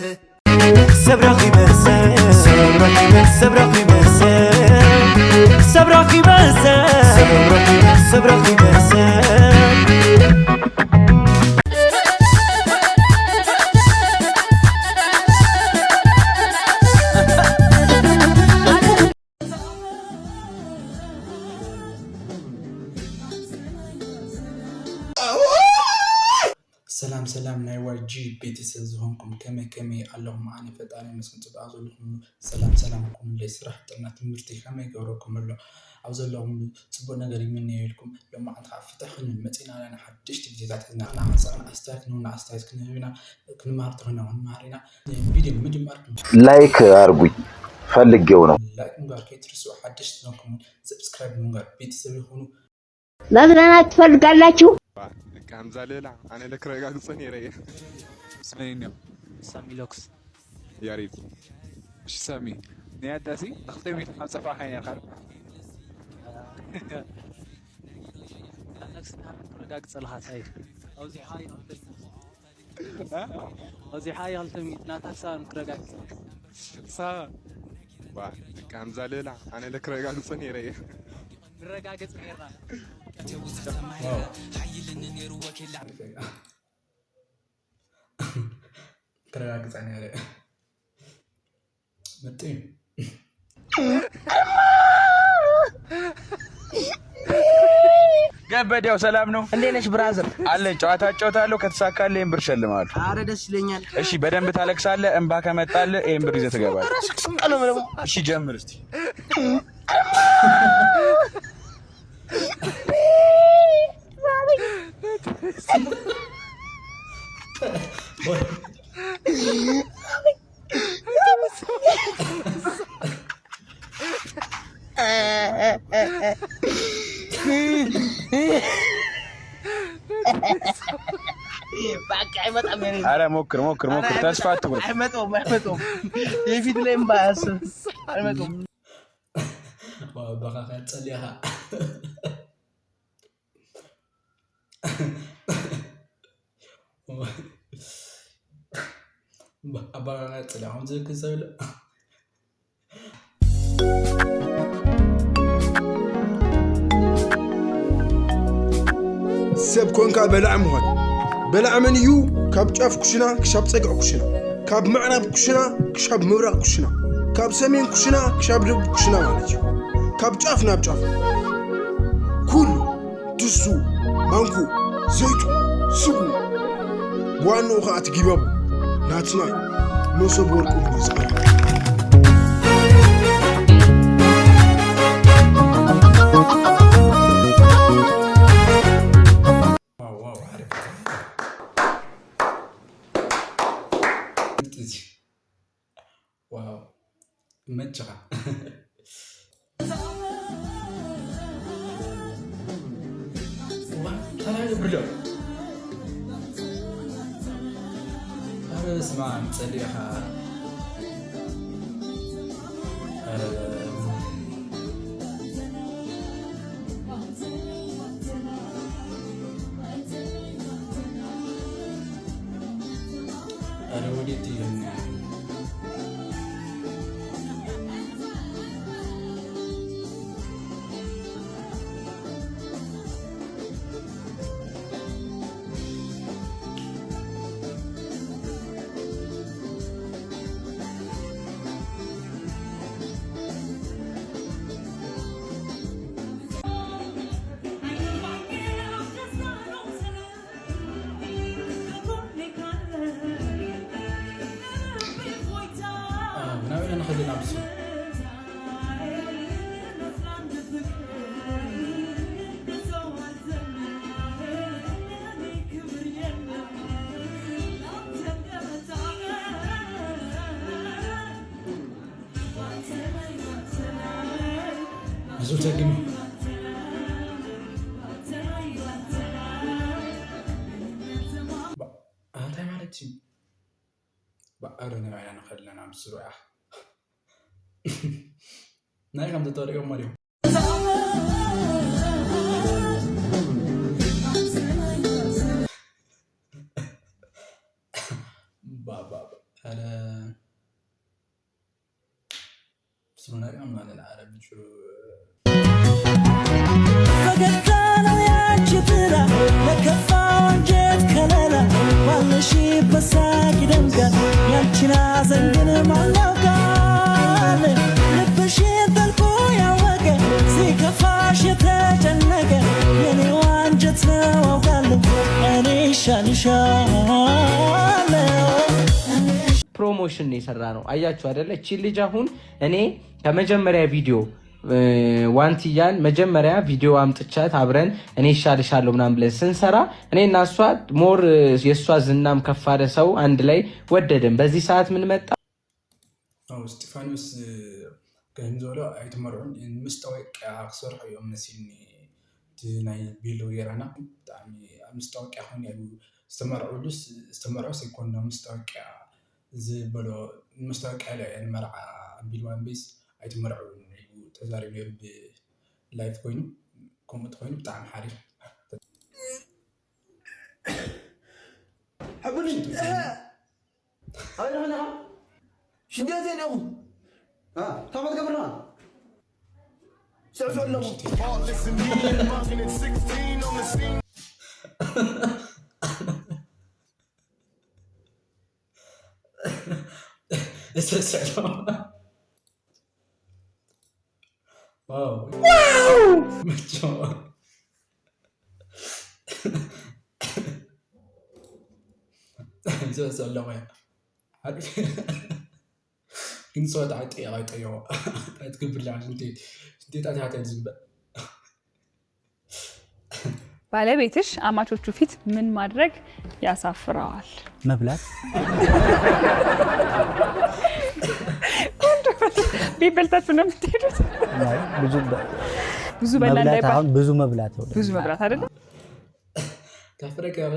سبرقي مساء سبرقي مساء سبرقي مساء سبرقي مساء سلام ناي واجي بيتسز هونكم كمي اللهم اني فتاني مسكن تبعزو لكم سلامكم لي سرح طنا تمرتي كمي يقولكم الله عاوز لهم صبو نغري مني لكم لما عاد فتحن المتينا انا حدشت فيديوهات انا حصلنا استاكنونا استاكنونا كنا مارتنا ونمارينا فيديو مجمركم لايك ارغوي فلغيو ነው لايك نغار كيترسو حدشت نكم سبسكرايب نغار بيتسبي هونو مغناات تፈልጋላችሁ كامزة ليلة أنا لك رجال صني ريه اسمعيني سامي لوكس يا ريت ايش سامي نياداسي اختمي خمسة فاحين يا خال لوكس رجال صلها هاي اوزي هاي التمي ناتسان رجال صا با كامزة ليلة أنا لك رجال صني ريه رجال صنيرنا تراجع عني عليه متين ገበዴው ሰላም ነው እንዴ ነሽ ብራዘር አለኝ ጨዋታ ጨዋታለሁ ከተሳካልኝ ብር ሸልማለሁ አረ ደስ ይለኛል እሺ በደንብ ታለቅሳለህ እንባ ከመጣልህ ይሄን ብር ይዘህ ትገባለህ እሺ ጀምር እስቲ አረ ሞክር ተስፋ አትቁረጥ አይመጣም የፊት ላይም ባያስ አይመጣም በቃ ከጸልያha أبغى أطلع عن ذيك الزولة سب كونكا بلعم هون بلعمن يو كاب جاف كشنا كشاب صقع كشنا كاب معرب كشنا كشاب مبرق كشنا كاب سمين كشنا كشاب دب كشنا مالتي كاب جاف ناب جاف كل دسو مانكو زيتو سبو وانو خات جيباب ناتنا نصب ورقم نزقل واو عارف واو متجرة هذا برلو اسمع مصليها انا وديتي هنا خلينا بس زوجة جميل هذا مالتي بقرنا يعني خلينا بسرعة ناي كم تطوري مريم بابا أنا ፕሮሞሽን የሰራነው አያችሁ አይደለ እቺ ልጅ አሁን እኔ ከመጀመሪያ ቪዲዮ ዋንቲያን መጀመሪያ ቪዲዮ አምጥቻት አብረን እኔ ይሻልሻለሁ ምናምን ብለን ስንሰራ እኔና እሷ ሞር የሷ ዝናም ከፋደ ሰው አንድ ላይ ወደደን በዚህ ሰዓት ምን መጣ እስጢፋኖስ ከንዞሎ አይተመሩን መስታወቂያ አክሰር አዩም ነሲኒ ናይ ቢሎ የራና ጣሚ መስታወቂያ አሁን ያሉ استمروا سيكون مستوقع زبل مستوقع على المرعى بالوان بيس ايتمرعوا تزاري غير بلايف كوينو كومنت كوينو طعم حريف حبني هنا شديت انا تمام قبرنا سعفوا لهم واو مجنون سلام يا عارف انسى تعطي غايطيو تقبل لي انت تعطي تزبا ባለቤትሽ አማቾቹ ፊት ምን ማድረግ ያሳፍራዋል? መብላት ቢበልታችሁ ነው የምትሄዱት? ብዙ በላ እንዳይባል ብዙ መብላት አይደለም ከፍረክ ያለ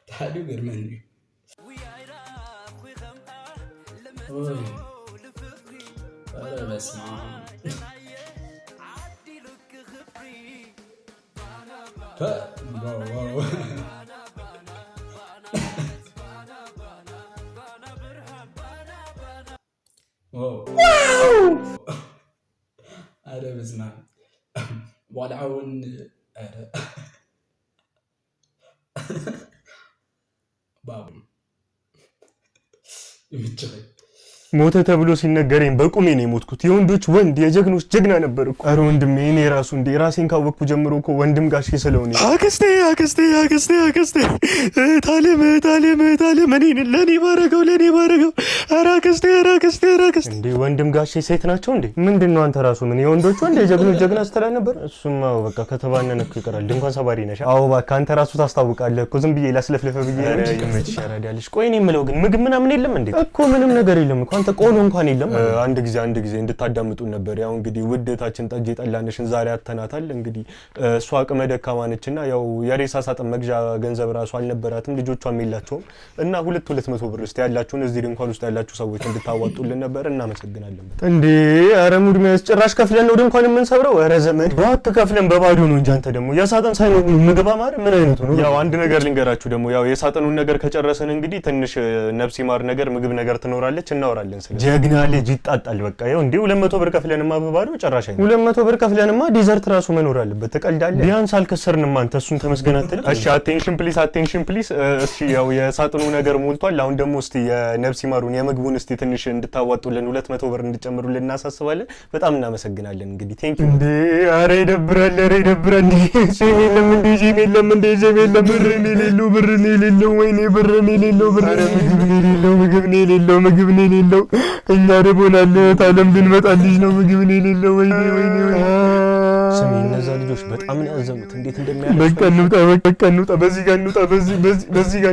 تعالوا برمني أنا بسمع واو أنا بسمع والعون بابا يمتشغل ሞተ ተብሎ ሲነገረኝ በቁሜ ነው የሞትኩት። የወንዶች ወንድ የጀግኖች ጀግና ነበር እኮ። አረ ወንድሜ እኔ ራሱ እንደ ራሴን ካወቅኩ ጀምሮ እኮ ወንድም ጋሼ ስለሆነ አክስቴ ታለም እኔን ለኔ ባረገው አረ አክስቴ እንዴ ወንድም ጋሼ ሴት ናቸው እንዴ? ምንድነው አንተ ራሱ ምን የወንዶች ወንድ የጀግኖች ጀግና ስትላ ነበር? እሱማ በቃ ከተባነነ እኮ ይቀራል። ድንኳን ሰባሪ ነሽ። አዎ በቃ አንተ ራሱ ታስታውቃለህ እኮ ዝም ብዬ ላስለፍለፈ ብዬ ነው። ይመችሽ ያራዳልሽ። ቆይ እኔ የምለው ግን ምግብ ምናምን የለም እንዴ? እኮ ምንም ነገር የለም እኮ አንተ ቆሎ እንኳን የለም። አንድ ጊዜ እንድታዳምጡን ነበር። ያው እንግዲህ ውደታችን ጠጅ የጠላነሽን ዛሬ አተናታል። እንግዲህ እሷ አቅመ ደካማ ነችና ያው የሬሳ ሳጥን መግዣ ገንዘብ ራሱ አልነበራትም፣ ልጆቿም የላቸውም እና 200 ብር እስቲ ያላችሁን እዚህ ድንኳን ውስጥ ያላችሁ ሰዎች እንድታዋጡልን ነበር። እናመሰግናለን። እንዴ አረ ሙድ ሚያስ ጭራሽ ከፍለን ነው ድንኳን የምንሰብረው? አረ ዘመድ ባክ ከፍለን በባዶ ነው እንጂ አንተ ደግሞ የሳጥን ሳይሆን ምግብ ማር ምን አይነቱ ነው? ያው አንድ ነገር ልንገራችሁ ደግሞ ያው የሳጥኑን ነገር ከጨረሰን እንግዲህ ትንሽ ነፍስ ይማር ነገር ምግብ ነገር ትኖራለች እናወራለን። ጀግና ልጅ ይጣጣል። በቃ ይኸው እንዴ 200 ብር ከፍለንማ በባዶ ጨራሽ አይደል? 200 ብር ከፍለንማ ዲዘርት ራሱ መኖር አለበት። ተቀልዳለህ። ቢያንስ አልከሰርንም። አንተ እሱን ተመስገን አትልም? እሺ አቴንሽን ፕሊዝ። እሺ ያው የሳጥኑ ነገር ሞልቷል። አሁን ደግሞ እስቲ የነፍስ ይማሩን የምግቡን እስቲ ትንሽ እንድታዋጡልን 200 ብር እንድጨምሩልን እናሳስባለን። በጣም እናመሰግናለን። እንግዲህ ቴንክ ዩ። እንዴ አረ ይደብራል። ሼም የለም እንዴ ብርን የሌለው ወይኔ ብርን የሌለው ምግብ ነው የሌለው እኛ ደቦናል ታለም ብንመጣልሽ ነው ምግብ ነው የሌለው ወይኔ ስሚ እነዛ ልጆች በጣም ነው ያዘኑት እንዴት እንደሚያለቅሱ በቃ እንውጣ በዚህ ጋር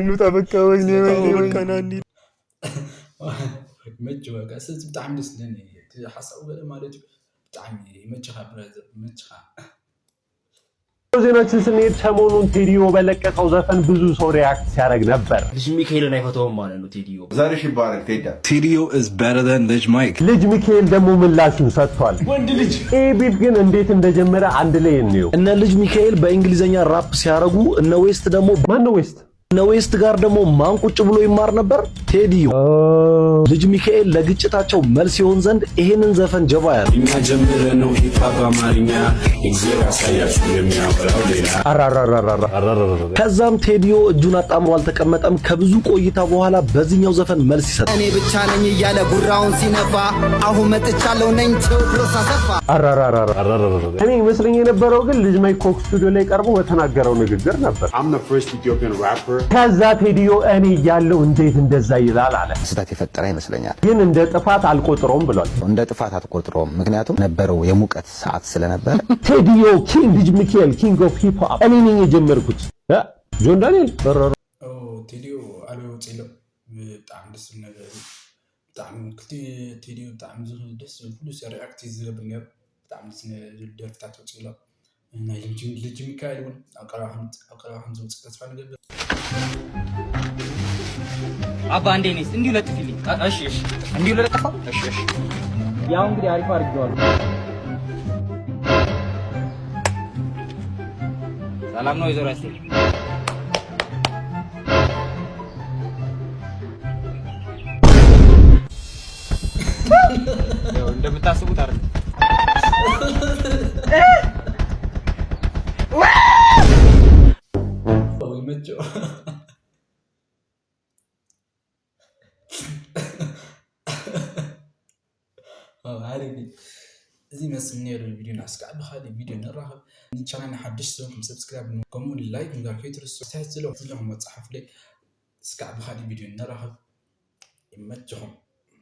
እንውጣ በቃ ወይኔ በቃ ናኒ መጭ በቃ ስለዚህ በጣም ደስ ነኝ ሐሳቡ ማለት በጣም ይመችሃ ብራዘር ይመችሃ ዜናችን ስንሄድ ሰሞኑን ቴዲዮ በለቀቀው ዘፈን ብዙ ሰው ሪአክት ሲያደርግ ነበር። ልጅ ሚካኤልን አይፈተውም ማለት ነው ቴዲዮ። ዛሬ ይባረክ ቴዲ። ቴዲዮ is better than ልጅ ማይክ። ልጅ ሚካኤል ደግሞ ምላሹን ሰጥቷል። ወንድ ልጅ ኤቢት ግን እንዴት እንደጀመረ አንድ ላይ እንየው። እነ ልጅ ሚካኤል በእንግሊዘኛ ራፕ ሲያረጉ እነ ዌስት ደግሞ ማን ነው ዌስት? ነዌስት ጋር ደግሞ ማን ቁጭ ብሎ ይማር ነበር? ቴዲዮ። ልጅ ሚካኤል ለግጭታቸው መልስ ይሆን ዘንድ ይሄንን ዘፈን ጀባ ያለ እኛ ጀምረን ነው ሂፓፕ አማርኛ እግዚአብሔር ያሳያችሁ የሚያወራው ሌላ። ከዛም ቴዲዮ እጁን አጣምሮ አልተቀመጠም። ከብዙ ቆይታ በኋላ በዚህኛው ዘፈን መልስ ይሰጣል። እኔ ብቻ ነኝ እያለ ጉራውን ሲነፋ አሁን መጥቻለሁ ነኝ ቴዎድሮስ አሰፋ። እኔ ይመስለኝ የነበረው ግን ልጅ ማይክ ኮክ ስቱዲዮ ላይ ቀርቦ በተናገረው ንግግር ነበር። ከዛ ቴዲዮ እኔ እያለሁ እንዴት እንደዛ ይላል አለ። ስህተት የፈጠረ ይመስለኛል። ግን እንደ ጥፋት አልቆጥረውም ብሏል። እንደ ጥፋት አትቆጥረውም፣ ምክንያቱም ነበረው የሙቀት ሰዓት ስለነበረ። ቴዲዮ ኪንግ ልጅ ሚካኤል ኪንግ ኦፍ ሂፕ ሆፕ እኔ ነኝ የጀመርኩት። ጆን ዳንኤል ቴዲዮ አለው ጽሎ በጣም ደስ ነገር በጣም ቴዲዮ በጣም ደስ ሁሉ ሪአክት ይዝብኛ በጣም ደስ ደርፍታት ጽሎ እና ልጅ ሚካኤል ወን አቀራህን ዘው ጽፈት ፈልገ አባ እንዴ ነስ እንዲሁ ለጥፊልኝ። እሺ እንዲሁ ለጥፋው። እሺ ያው እንግዲህ አሪፍ አድርጌዋለሁ። ሰላም ነው ይዘራስ ያው እንደምታስቡት አይደል? ወይ መጮ عارف زي ما سمينا الفيديو ناس قاعد بخلي الفيديو نراهب ان شاء الله نحدش سوكم سبسكرايب كومون لايك نقدر كيترسو تحت لو لهم متصحف لي سكعب بخلي الفيديو نراهب يمتهم